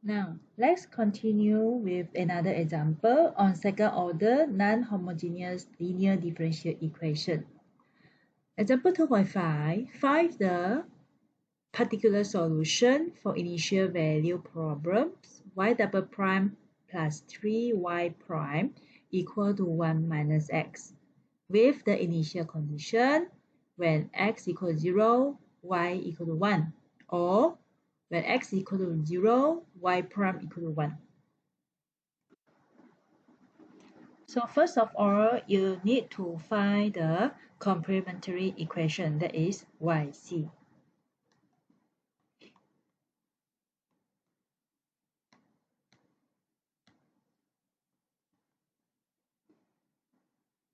Now, let's continue with another example on second order non-homogeneous linear differential equation. Example 2.5, find the particular solution for initial value problems y double prime plus 3y prime equal to 1 minus x with the initial condition when x equals 0, y equal to 1, or when x equal to 0, y prime equal to 1. So first of all, you need to find the complementary equation, that is YC.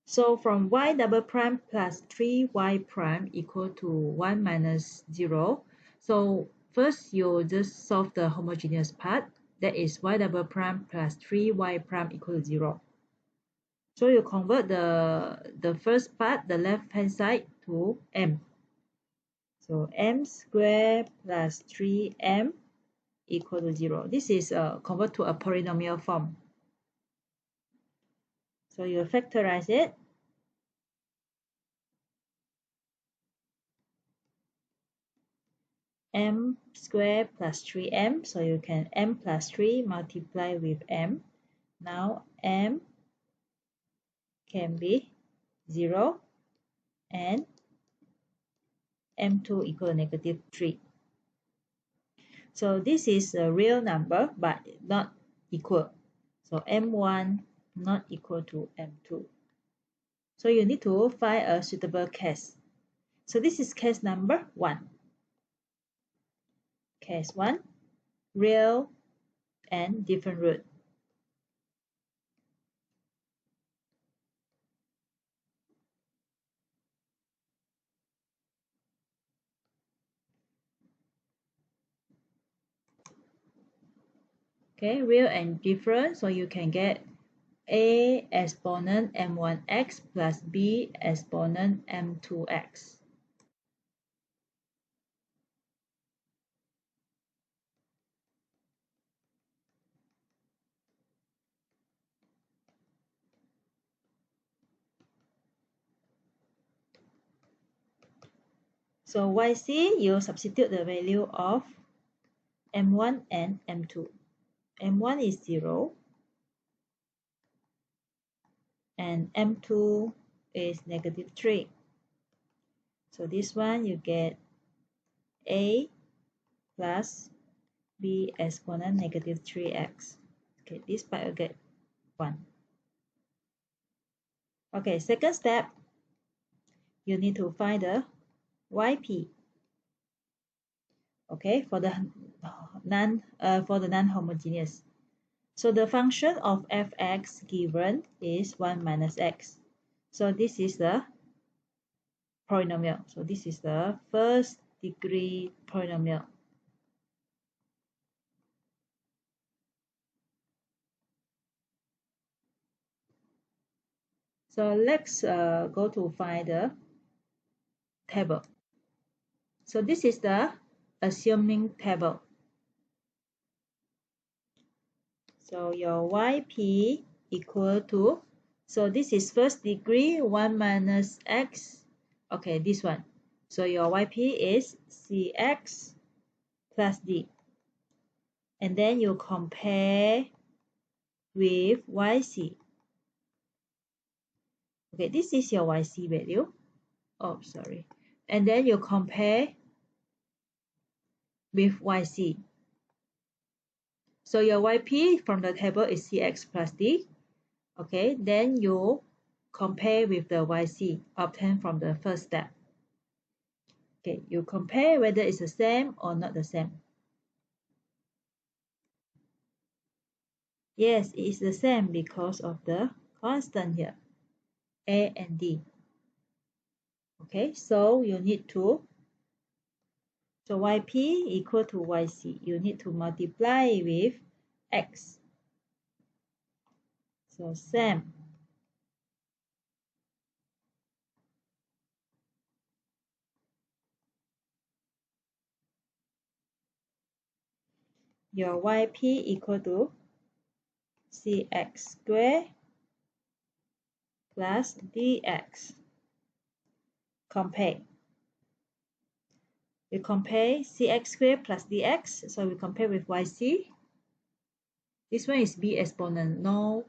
So from y double prime plus 3y prime equal to 1 minus 0. So first you just solve the homogeneous part, that is y double prime plus 3y prime equal to 0. So you convert the first part, the left hand side, to m. So m squared plus 3m equal to 0. This is convert to a polynomial form. So you factorize it. M squared plus 3m, so you can m plus 3 multiply with m. Now m can be 0 and m2 equal to negative 3. So this is a real number but not equal. So m1 not equal to m2. So you need to find a suitable case. So this is case number 1. Case 1, real and different root. Okay, real and different, so you can get a exponent m1x plus b exponent m2x. So YC, you substitute the value of m1 and m2. m1 is 0 and m2 is negative 3. So this one you get a plus b exponent negative 3x. Okay, this part you get 1. Okay, second step, you need to find the YP. Okay, for the non-homogeneous. So the function of fx given is 1 minus x. So this is the polynomial. So this is the first degree polynomial. So let's go to find the table. So this is the assuming table. So your YP equal to, so this is first degree 1 minus x. Okay, this one. So your YP is CX plus D. And then you compare with YC. Okay, this is your YC value. Oh, sorry. And then you compare with YC. So your YP from the table is CX plus D. Okay, then you compare with the YC obtained from the first step. Okay, you compare whether it's the same or not the same. Yes, it is the same because of the constant here, A and D. Okay, so you need to, so YP equal to YC. You need to multiply with X. So same. your yp equal to cx squared plus dx. Compare. We compare cx squared plus dx, so we compare with yc. This one is b exponent. No,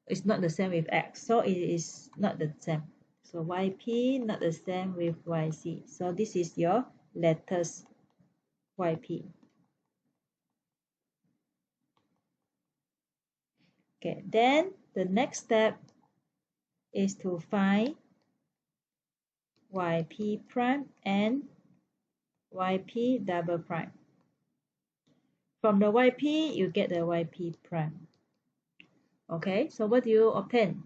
it's not the same with x, so it is not the same. So yp not the same with yc. So this is your latest yp. Okay, then the next step is to find yp prime and yp double prime. From the yp, you get the yp prime. Okay, so what do you obtain?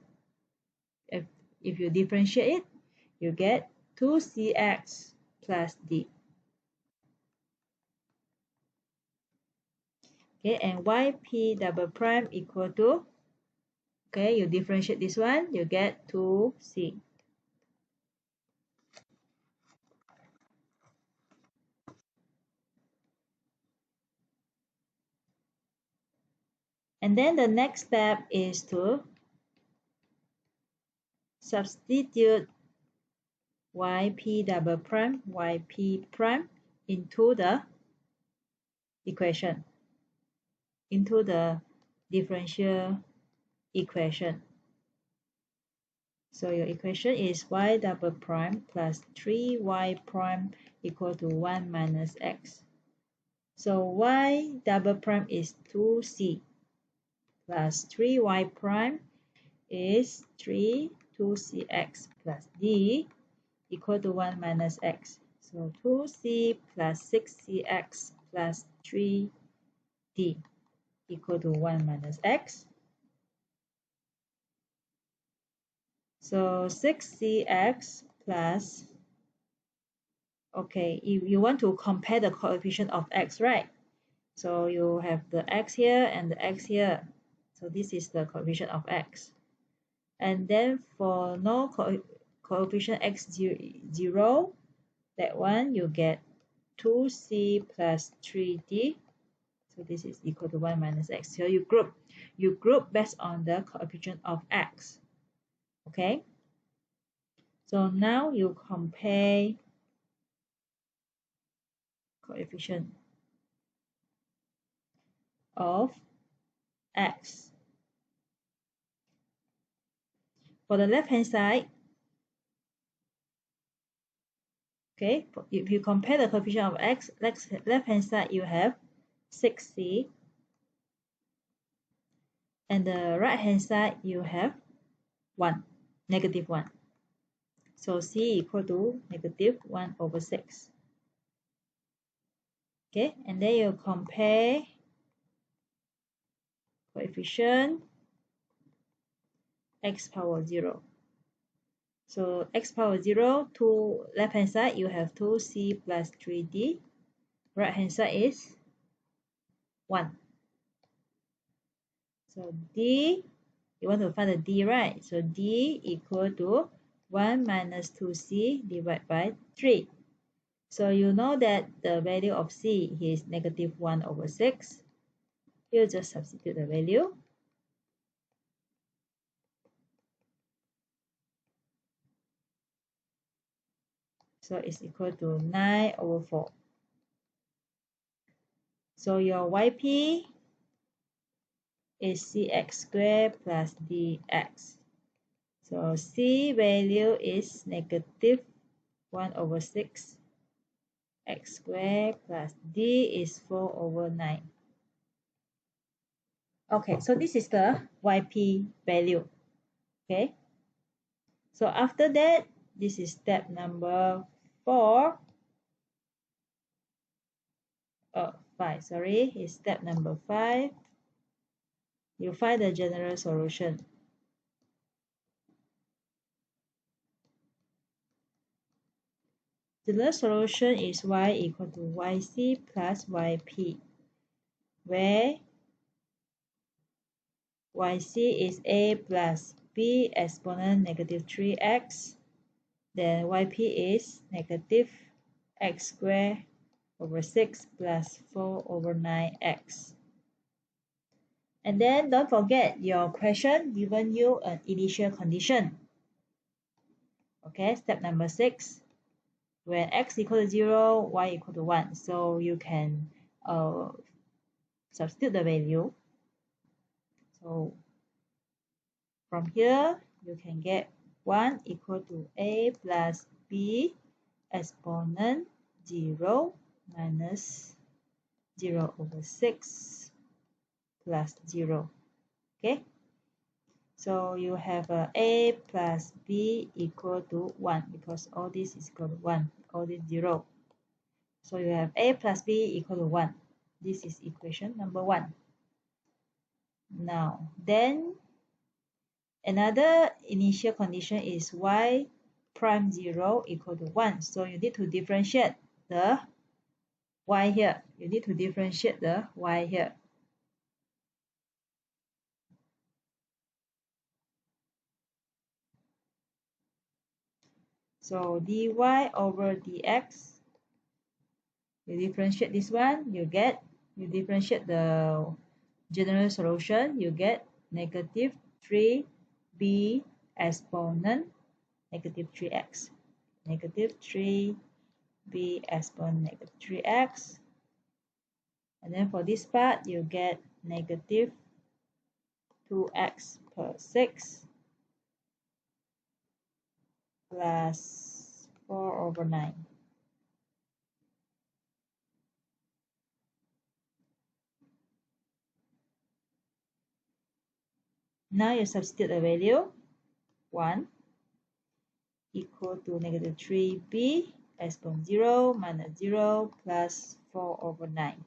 If you differentiate it, you get 2cx plus d. Okay, and yp double prime equal to, okay, you differentiate this one, you get 2c. And then the next step is to substitute yp double prime, yp prime into the equation, into the differential equation. So your equation is y double prime plus 3y prime equal to 1 minus x. So y double prime is 2c plus 3y prime is 2cx plus d equal to 1 minus x. So 2c plus 6cx plus 3d equal to 1 minus x. So 6cx plus, okay, if you want to compare the coefficient of x, right? So you have the x here and the x here. So this is the coefficient of x. And then for no coefficient x 0, that one you get 2c plus 3d. So this is equal to 1 minus x. So you group based on the coefficient of x. Okay. So now you compare coefficient of x. For the left hand side, okay, if you compare the coefficient of x, left hand side you have 6c, and the right hand side you have 1, negative 1. So c equal to negative 1 over 6. Okay, and then you compare coefficient x power 0. So x power 0, to left hand side you have 2c plus 3d. Right hand side is 1. So d, you want to find the d, right? So d equal to 1 minus 2c divided by 3. So you know that the value of c is negative 1 over 6. You just substitute the value. So it's equal to 9 over 4. So your yp is cx squared plus dx. So c value is negative 1 over 6 x squared plus d is 4 over 9. Okay, so this is the yp value. Okay, so after that, this is step number 5, sorry, is step number 5. You find the general solution. The general solution is y equal to yc plus yp, where yc is a plus b exponent negative 3x, then yp is negative x squared over 6 plus 4 over 9x. And then don't forget your question given you an initial condition. Okay, step number 6. When x equal to 0, y equal to 1. So you can substitute the value. So from here, you can get 1 equal to a plus b exponent 0 minus 0 over 6 plus 0. Okay, so you have a plus b equal to 1 because all this is equal to 1, all this 0. So you have a plus b equal to 1. This is equation number 1. Now, then another initial condition is y prime 0 equal to 1. So you need to differentiate the y here. You need to differentiate the y here. So dy over dx, you differentiate this one, you differentiate the general solution, you get negative 3b exponent negative 3x. Negative 3b exponent negative 3x. And then for this part, you get negative 2x per 6 plus 4 over 9. Now you substitute the value 1 equal to negative 3b exponent 0 minus 0 plus 4 over 9.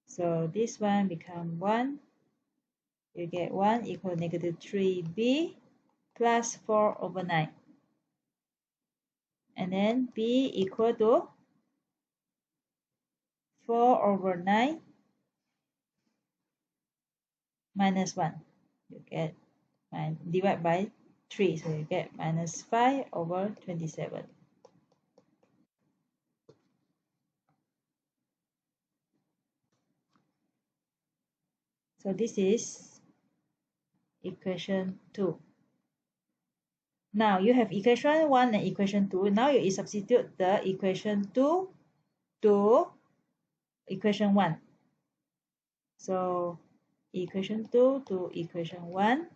So this one become 1. You get 1 equal to negative 3b plus 4 over 9. And then b equal to 4 over 9 minus 1. You get divide by 3. So you get minus 5 over 27. So this is equation 2. Now you have equation 1 and equation 2. Now you substitute the equation 2 to equation 1. So equation 2 to equation 1.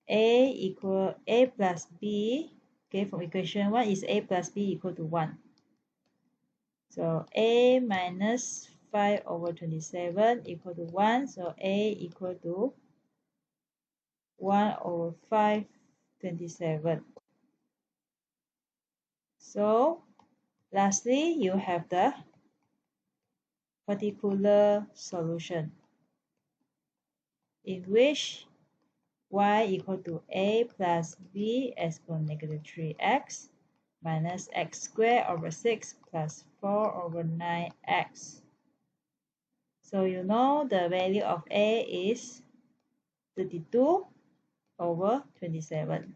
A equal a plus b. Okay, from equation 1 is a plus b equal to 1. So a minus 5 over 27 equal to 1. So a equal to 1 over 5 27. So lastly, you have the particular solution in which y equal to a plus b exponent negative 3x minus x squared over 6 plus 4 over 9x. So you know the value of a is 32 over 27.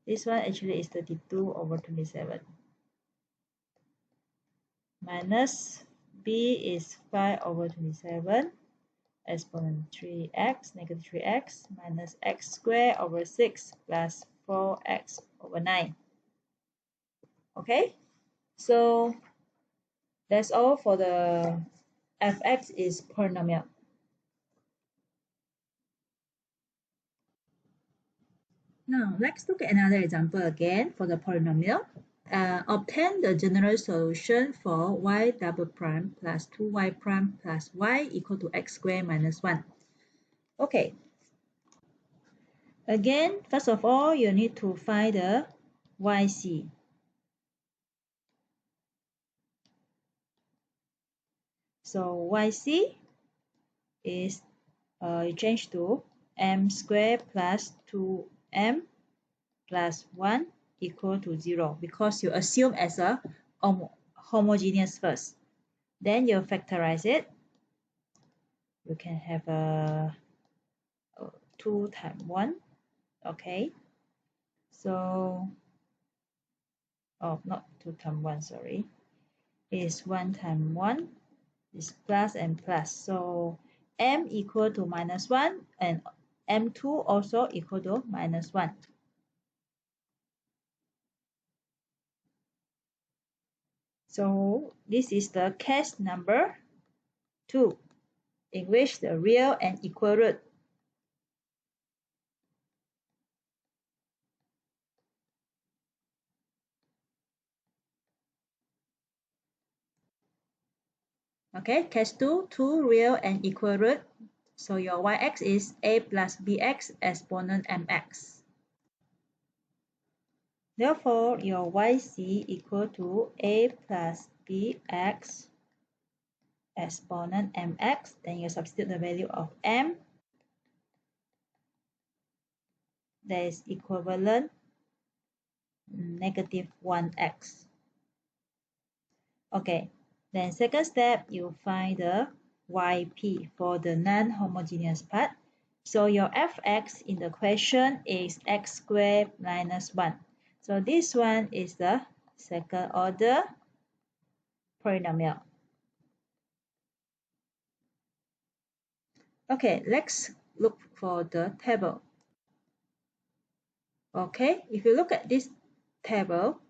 This one actually is 32 over 27. Minus b is 5 over 27 exponent 3x, negative 3x, minus x squared over 6 plus 4x over 9. Okay, so that's all for the fx is polynomial. Now let's look at another example again for the polynomial. Obtain the general solution for y double prime plus 2y prime plus y equal to x squared minus 1. Okay. Again, first of all, you need to find the yc. So yc is you change to m squared plus 2m plus 1 equal to 0 because you assume as a homogeneous first. Then you factorize it. You can have a 2 times 1. Okay. So, not 2 times 1, sorry. It's 1 times 1. It's plus and plus. So m equal to -1 and m2 also equal to -1. So this is the case number 2, in which the real and equal root okay, case 2, two real and equal root. So your y-axis is a plus bx exponent mx. Therefore, your yc equal to a plus bx exponent mx. Then you substitute the value of m. That is equivalent -1x. Okay, then second step, you find the yp for the non-homogeneous part. So your fx in the question is x squared minus 1. So this one is the second order polynomial. Okay, let's look for the table. Okay, if you look at this table,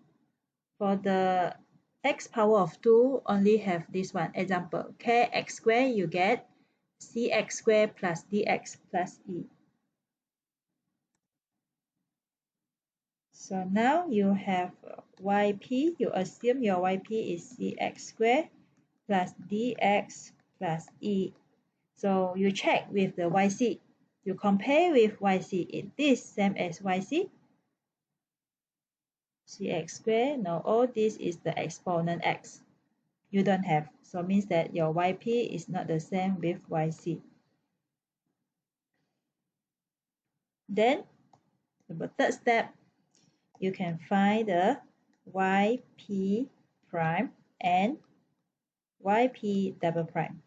for the x power of 2 only have this one. Example, kx squared, you get cx squared plus dx plus e. So now you have yp, you assume your yp is cx squared plus dx plus e. So you check with the yc. You compare with yc. Is this same as yc? Cx squared, no, all this is the exponent x. You don't have, so means that your yp is not the same with yc. Then, the third step, you can find the yp prime and yp double prime.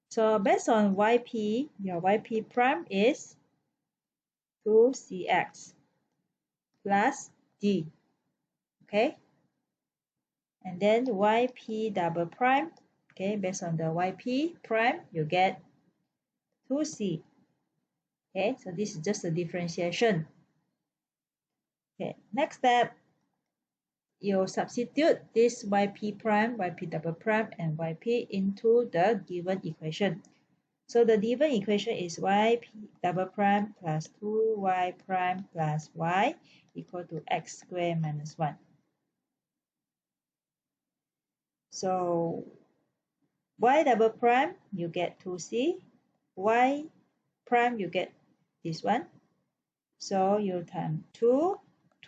So based on yp, your yp prime is 2cx plus d. Okay, and then yp double prime, okay, based on the yp prime, you get 2c. Okay, so this is just a differentiation. Okay, next step, you substitute this yp prime, yp double prime, and yp into the given equation. So the given equation is yp double prime plus 2y prime plus y equal to x squared minus 1. So y double prime, you get 2c. Y prime, you get this one. So you times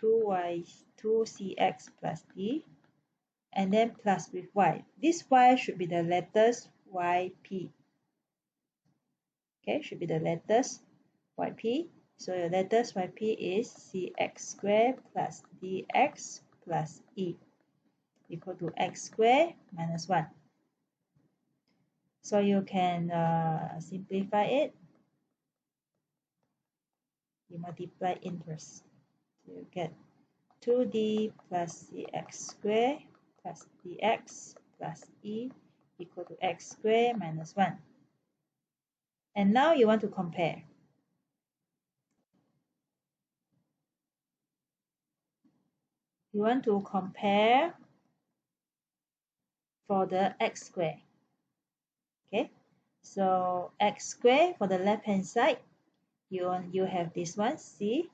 2cx plus d, and then plus with y. This y should be the lattice yp. Okay, should be the lattice yp. So your lattice yp is cx squared plus dx plus e equal to x squared minus 1. So you can simplify it. You multiply inverse. So you get 2d plus cx squared plus dx plus e equal to x squared minus 1. And now you want to compare. You want to compare for the x squared. Okay, so x squared for the left hand side, you have this one c.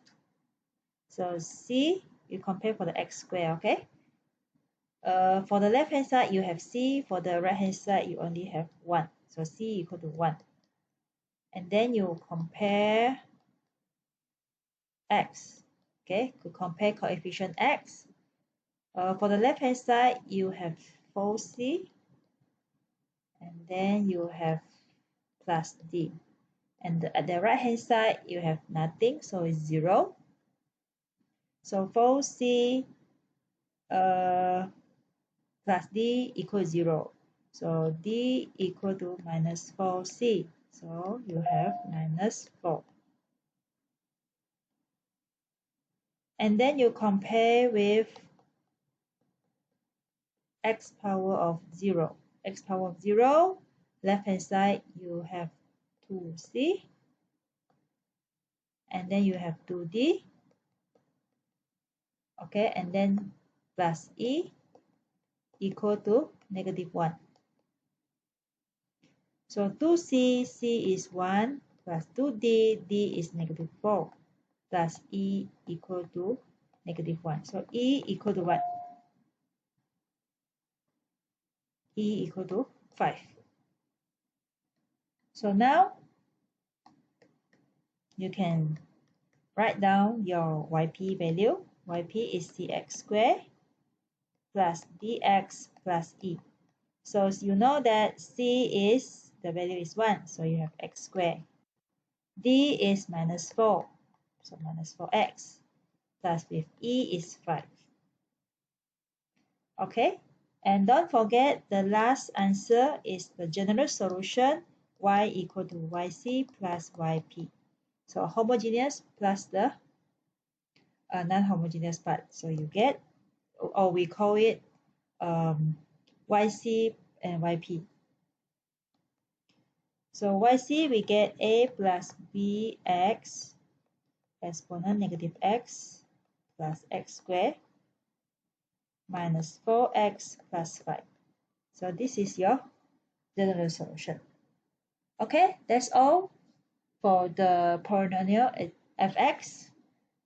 So c, you compare for the x squared. Okay, for the left hand side you have c, for the right hand side you only have 1. So c equal to 1. And then you compare x. Okay, to compare coefficient x. For the left hand side you have 4c, and then you have plus d. And at the right hand side you have nothing, so it's 0. So 4c plus d equals 0. So d equal to minus 4c. So you have minus 4. And then you compare with x power of 0. X power of 0, left hand side you have 2c, and then you have 2d, okay, and then plus e equal to -1. So 2c, c is 1, plus 2d, d is -4, plus e equal to -1. So e equal to what? E equal to 5. So now you can write down your yp value. Yp is cx squared plus dx plus e. So you know that c is, the value is 1, so you have x squared. D is -4, so -4x, plus with e is 5. Okay, and don't forget the last answer is the general solution, y equal to yc plus yp. So homogeneous plus the non-homogeneous part. So you get, or we call it yc and yp. So yc we get a plus bx exponent -x plus x squared minus 4x plus 5. So this is your general solution. Okay, that's all for the polynomial fx.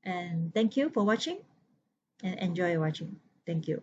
And thank you for watching and enjoy watching. Thank you.